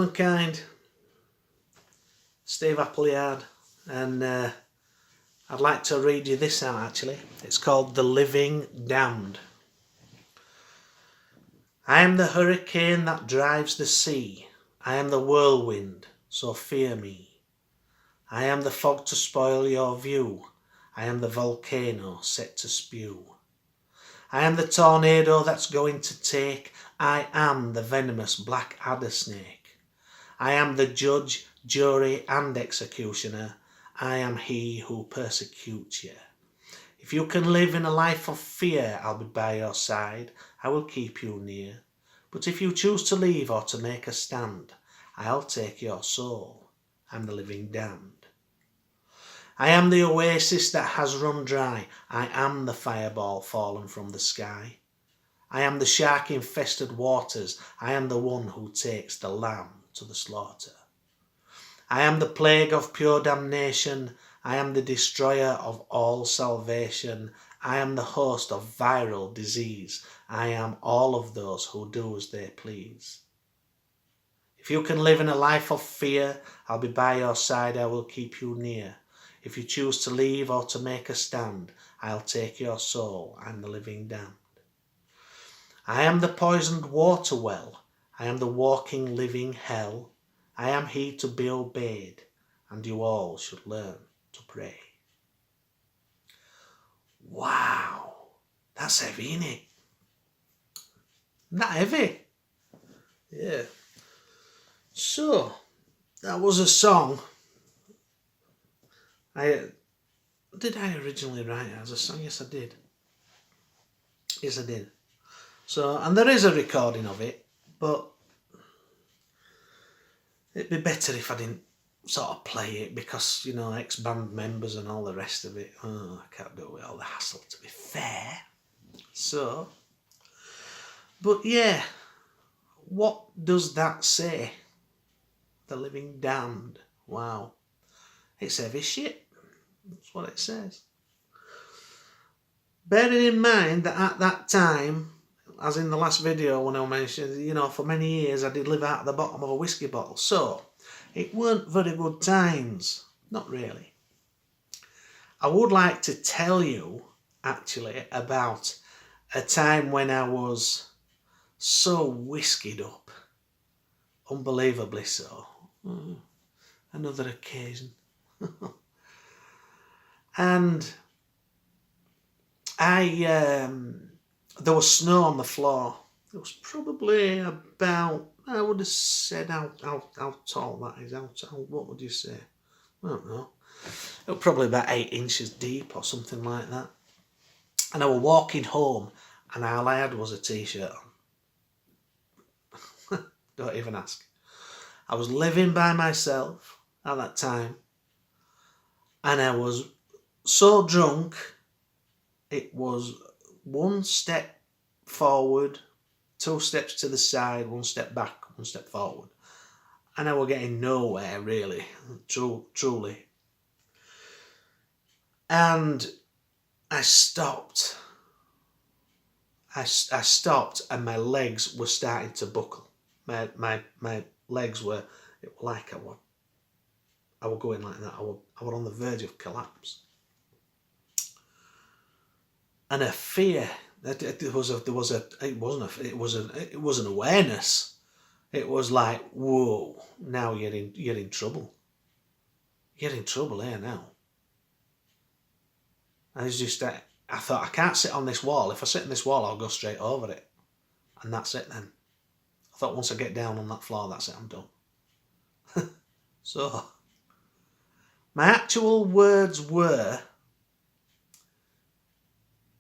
humankind. Steve Appleyard, and I'd like to read you this out actually. It's called The Living Damned. I am the hurricane that drives the sea. I am the whirlwind, so fear me. I am the fog to spoil your view. I am the volcano set to spew. I am the tornado that's going to take. I am the venomous black adder snake. I am the judge, jury and executioner. I am he who persecutes you. If you can live in a life of fear, I'll be by your side. I will keep you near. But if you choose to leave or to make a stand, I'll take your soul. I'm the living damned. I am the oasis that has run dry. I am the fireball fallen from the sky. I am the shark-infested waters. I am the one who takes the lamb to the slaughter. I am the plague of pure damnation. I am the destroyer of all salvation. I am the host of viral disease. I am all of those who do as they please. If you can live in a life of fear, I'll be by your side, I will keep you near. If you choose to leave or to make a stand, I'll take your soul, I'm the living damned. I am the poisoned water well. I am the walking living hell. I am he to be obeyed, and you all should learn to pray. Wow, that's heavy, isn't it? Isn't that heavy? Yeah. So, that was a song. Did I originally write it as a song? Yes, I did. Yes, I did. So, and there is a recording of it, but it'd be better if I didn't sort of play it because, you know, ex-band members and all the rest of it. Oh, I can't do it with all the hassle, to be fair. So, but yeah, what does that say? The living damned. Wow. It's heavy shit. That's what it says. Bearing in mind that at that time, as in the last video when I mentioned, you know, for many years I did live out at the bottom of a whiskey bottle. So, it weren't very good times. Not really. I would like to tell you, actually, about a time when I was so whiskied up. Unbelievably so. Another occasion. And there was snow on the floor. It was probably about, I would have said how tall that is. What would you say? I don't know. It was probably about 8 inches deep or something like that. And I was walking home and all I had was a t-shirt on. Don't even ask. I was living by myself at that time. And I was so drunk, it was 1 step forward, 2 steps to the side, 1 step back, 1 step forward. And I was getting nowhere, really, truly. And I stopped. I stopped and my legs were starting to buckle. My legs were, it was like I was going like that. I was on the verge of collapse. And a fear, it was an awareness. It was like, whoa, now you're in trouble. You're in trouble here now. And it's just that I thought, I can't sit on this wall. If I sit on this wall, I'll go straight over it. And that's it then. I thought once I get down on that floor, that's it, I'm done. So, my actual words were,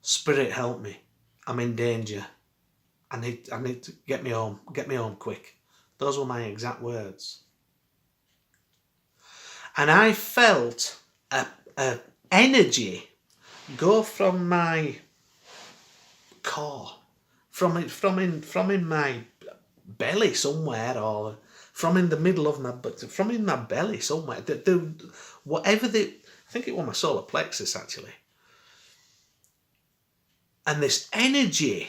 Spirit, help me. I'm in danger. I need to get me home. Get me home quick. Those were my exact words. And I felt a energy go from my core, from in my belly somewhere, or from in the middle of my, from in my belly somewhere. I think it was my solar plexus actually. And this energy,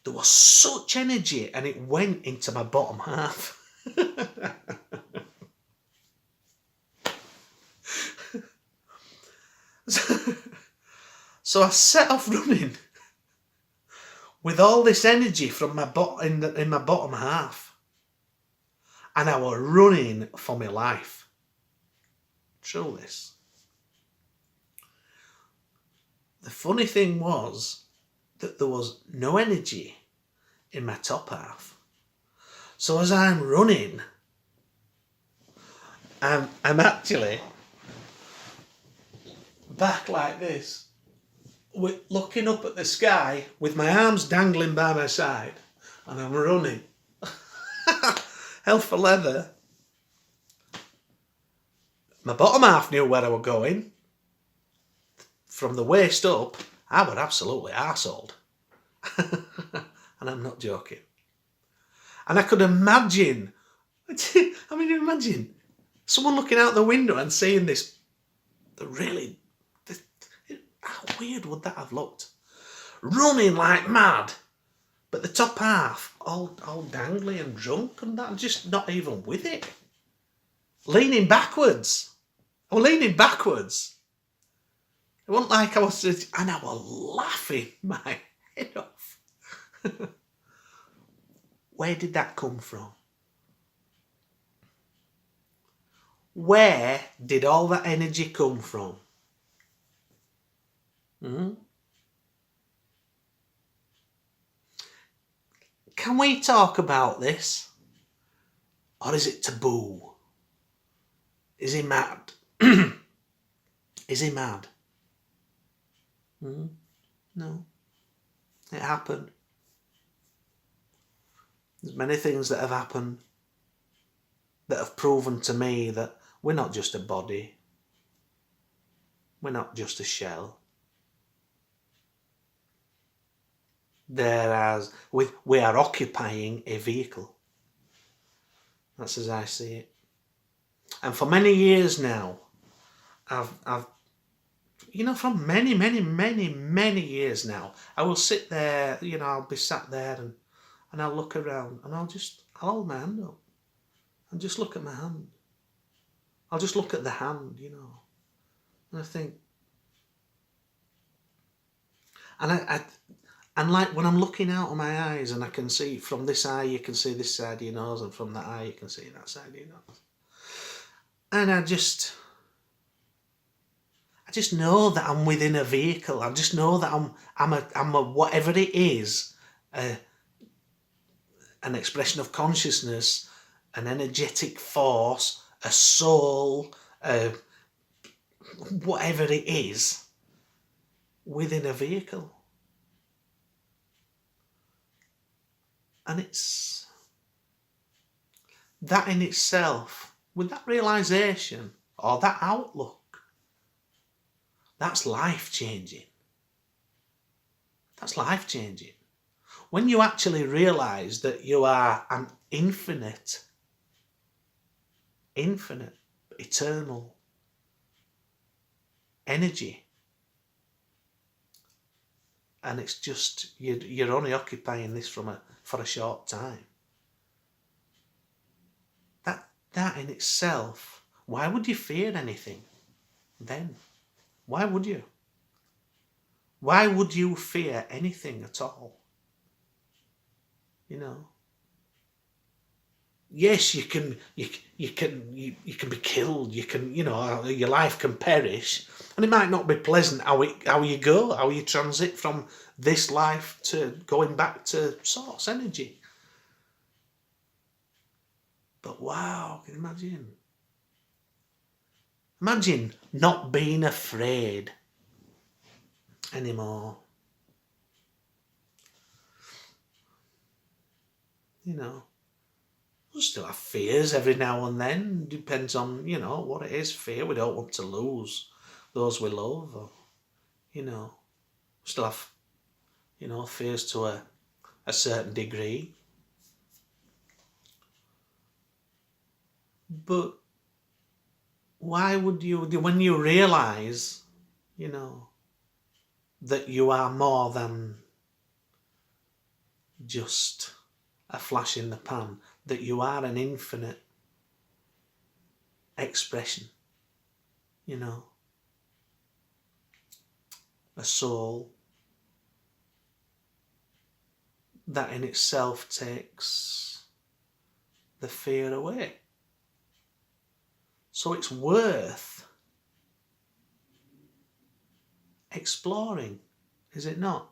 there was such energy, and it went into my bottom half. So I set off running with all this energy from my in my bottom half. And I was running for my life. True this. The funny thing was that there was no energy in my top half. So as I'm running, I'm actually back like this, looking up at the sky with my arms dangling by my side, and I'm running. Hell for leather. My bottom half knew where I was going. From the waist up, I was absolutely arseholed. And I'm not joking. And I could imagine, imagine someone looking out the window and seeing this, how weird would that have looked? Running like mad, but the top half all dangly and drunk and that, just not even with it. Leaning backwards. I was leaning backwards. It wasn't like I was, and I was laughing my head off. Where did that come from? Where did all that energy come from? Can we talk about this? Or is it taboo? Is he mad? Is he mad? No. It happened. There's many things that have happened that have proven to me that we're not just a body. We're not just a shell. We are occupying a vehicle. That's as I see it. And for many years now, I've from many years now, I will sit there, I'll be sat there and I'll look around and I'll hold my hand up and just look at my hand. I'll just look at the hand, and I think, and like when I'm looking out of my eyes and I can see from this eye, you can see this side of your nose, and from that eye, you can see that side of your nose. And I just know that I'm within a vehicle. I just know that I'm a whatever it is, an expression of consciousness, an energetic force, a soul, whatever it is, within a vehicle. And it's that in itself, with that realization or that outlook, that's life-changing. That's life-changing. When you actually realise that you are an infinite, eternal energy, and it's just, you're only occupying this for a short time. That in itself, why would you fear anything then? Why would you? Why would you fear anything at all? Yes, you can be killed. You can, your life can perish, and it might not be pleasant how you transit from this life to going back to source energy. But wow, can you imagine? Imagine not being afraid anymore. We'll still have fears every now and then. Depends on, what it is. Fear, we don't want to lose those we love. Or, still have, fears to a certain degree. But why would you, when you realise, that you are more than just a flash in the pan, that you are an infinite expression, a soul, that in itself takes the fear away. So it's worth exploring, is it not?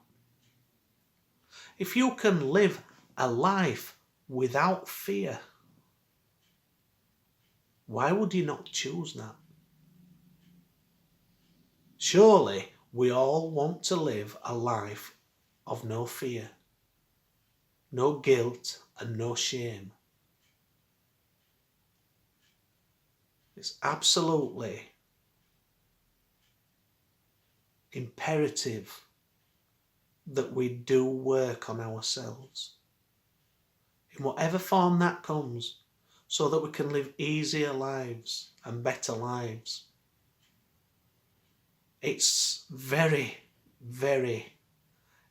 If you can live a life without fear, why would you not choose that? Surely we all want to live a life of no fear, no guilt and no shame. It's absolutely imperative that we do work on ourselves, in whatever form that comes, so that we can live easier lives and better lives. It's very, very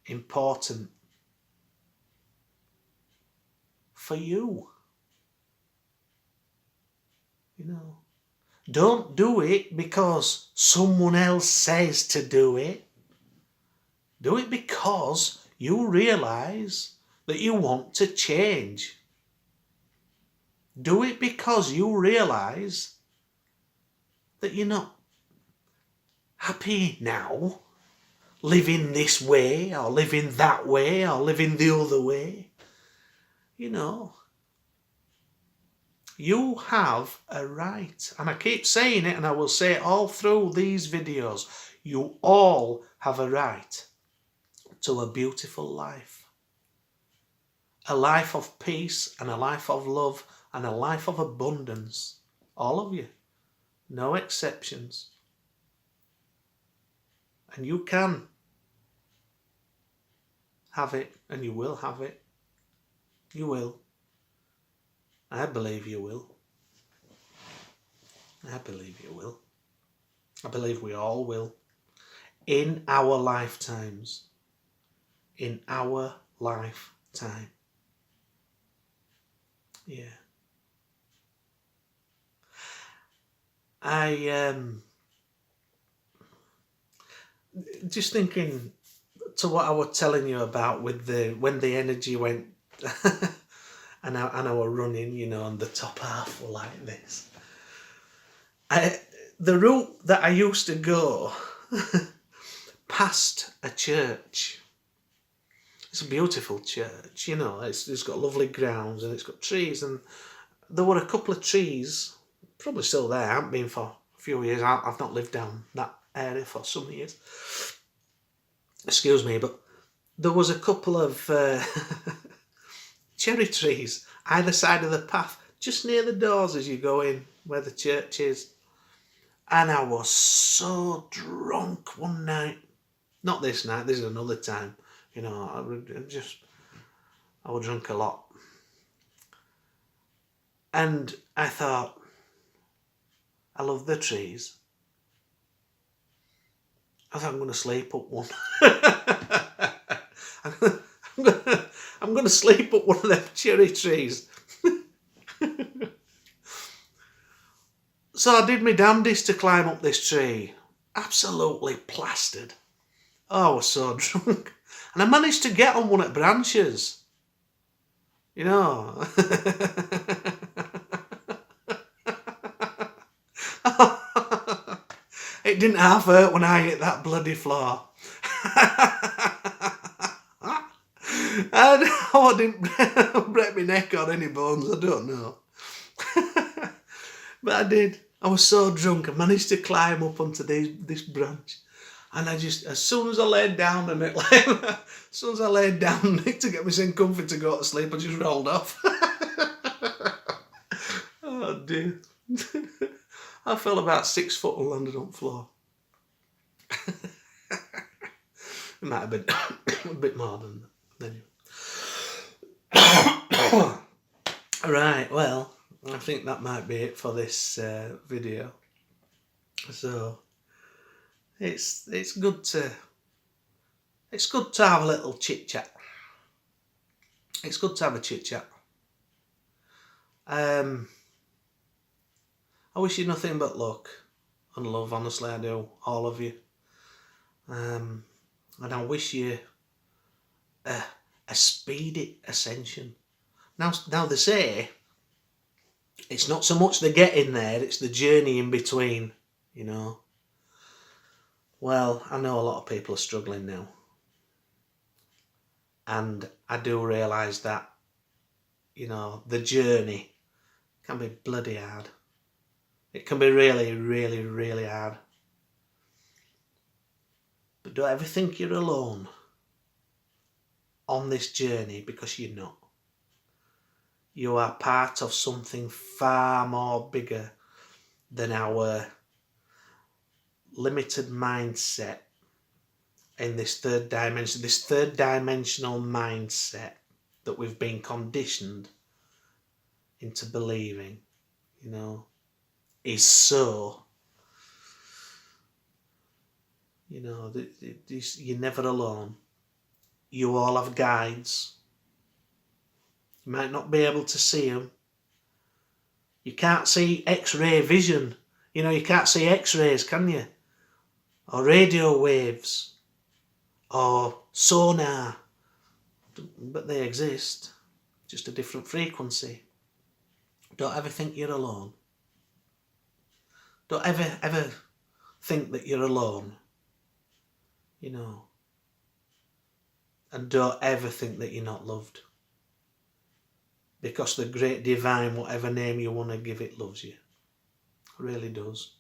important for you. You know, don't do it because someone else says to do it. Do it because you realise that you want to change. Do it because you realise that you're not happy now, living this way, or living that way, or living the other way. You know, you have a right, and I keep saying it, and I will say it all through these videos, you all have a right to a beautiful life. A life of peace, and a life of love, and a life of abundance. All of you. No exceptions. And you can have it, and you will have it. You will. I believe you will. I believe you will. I believe we all will. In our lifetimes. In our lifetime. Yeah. Just thinking to what I was telling you about with when the energy went and I were running, you know, and the top half were like this. The route that I used to go past a church. It's a beautiful church, you know, it's got lovely grounds and it's got trees, and there were a couple of trees, probably still there, I haven't been for a few years, I've not lived down that area for some years, excuse me, but there was a couple of cherry trees either side of the path, just near the doors as you go in where the church is. And I was so drunk one night, not this night, this is another time, you know, I was drunk a lot. And I thought, I love the trees. I thought I'm going to sleep up one. I'm going to sleep up one of them cherry trees. So I did my damnedest to climb up this tree. Absolutely plastered. Oh, I was so drunk. And I managed to get on one of the branches. You know. It didn't half hurt when I hit that bloody floor. And I didn't break my neck or any bones, I don't know. But I did. I was so drunk, I managed to climb up onto this branch. And I just, as soon as I laid down on it, to get myself comfy to go to sleep, I just rolled off. Oh dear. I fell about 6 foot and landed on the floor. It might have been a bit more than that. Anyway. Right, well, I think that might be it for this video. So it's good to have a little chit chat. It's good to have a chit chat. I wish you nothing but luck and love, honestly I do, all of you. And I wish you a speedy ascension. Now they say it's not so much the getting there, it's the journey in between, you know. Well, I know a lot of people are struggling now. And I do realise that, you know, the journey can be bloody hard. It can be really, really, really hard. But don't ever think you're alone on this journey, because you're not. You are part of something far more bigger than our limited mindset in this third dimension, this third dimensional mindset that we've been conditioned into believing, you know, is so, you know, you're never alone. You all have guides. You might not be able to see them. You can't see X-ray vision. You know, you can't see X-rays, can you? Or radio waves. Or sonar. But they exist. Just a different frequency. Don't ever think you're alone. Don't ever think that you're alone. You know. And don't ever think that you're not loved. Because the great divine, whatever name you want to give it, loves you. It really does.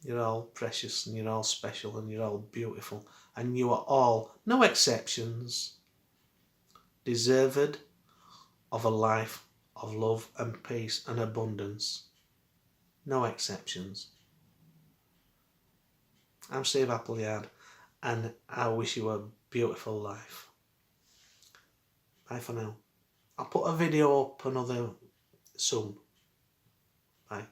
You're all precious and you're all special and you're all beautiful. And you are all, no exceptions, deserved of a life of love and peace and abundance. No exceptions. I'm Steve Appleyard and I wish you a beautiful life. Bye for now. I'll put a video up another soon. Bye.